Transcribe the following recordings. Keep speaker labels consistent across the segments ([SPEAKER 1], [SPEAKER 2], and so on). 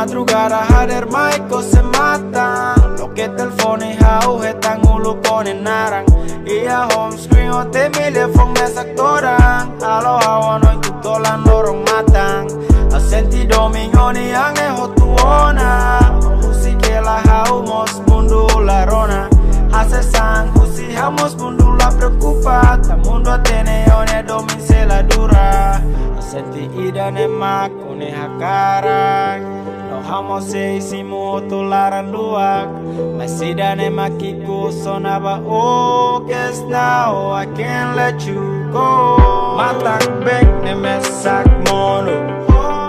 [SPEAKER 1] madrugada hader maiko se matan. Lo que telefone hau hetang ulu konen narang. Iya home screen o te milefong mesak torang. Alo hawan oi tutolan lorong matang. Asenti domingo ni ange hotuona. Husi kela hau mos mundu la rona. Hace sang husi hamos mundu la preocupata. Mundo atene one domin se la dura. Asenti ida ne mak une hakarang. No hamos se isimu tularan luak. Masida ne makiku sonaba oh guess now I can't let you go. Matak bek ne mesak mono.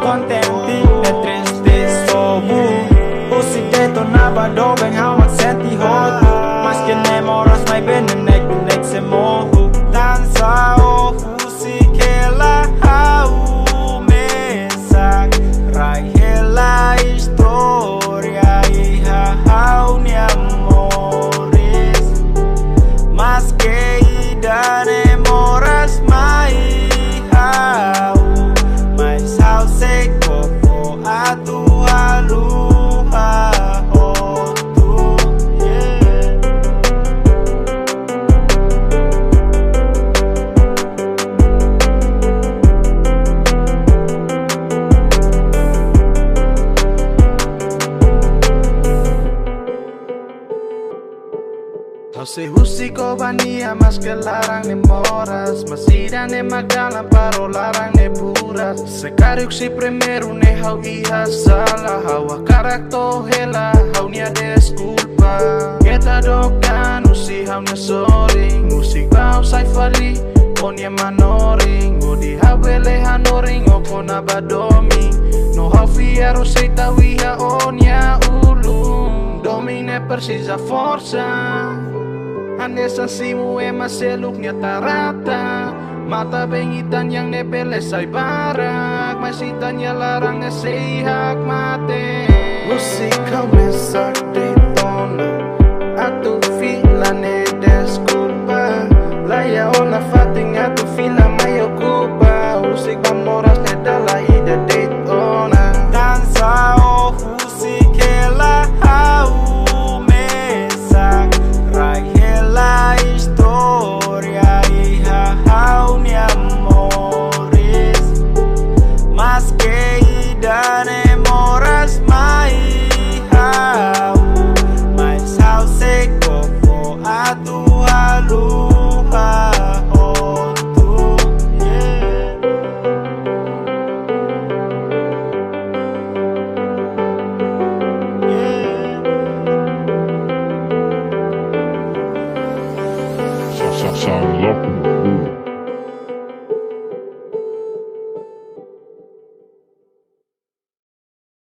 [SPEAKER 1] Contenti ne triste somu. Usi detonaba dobeng hamat senti hotu. Mas que ne moras mai bene nek se mohu. Dansa o husi kela hau mesak. Rai hela historia iha hau ni amores. Mas que ida ne moras mai hau. Mas hau se koko atu haluha hotu.
[SPEAKER 2] Jose husiko bania mas que larang ne moras. Masida ne magdalan paro larang ne puras. Sekariuk si primeiro ne hau iha salah. Hawa karakto hela hau nia desculpa. Kita dokan usi hau ne soring. Musik bau sai fali onia manoring. Odi hawele hanoring o kona badomi. No hau fiero seita wiha onia ulung. Domine precisa forza. Anessa simu ema seluknya tarata. Mata bengitan yang nebele say barak. Masitannya larang nesihak mate. Musika mesak di tona. Atu fila ne desculpa. Laya ona fating atu fila mayo kuba. Usik bamoras ne dala ida date ona.
[SPEAKER 1] Dansa o husi kela hau mesak. Rai la historia hija hau ni amores. Mas que ida ne moras mai hau. Mas hau se koko atu haluha hotu.
[SPEAKER 3] Sound loco.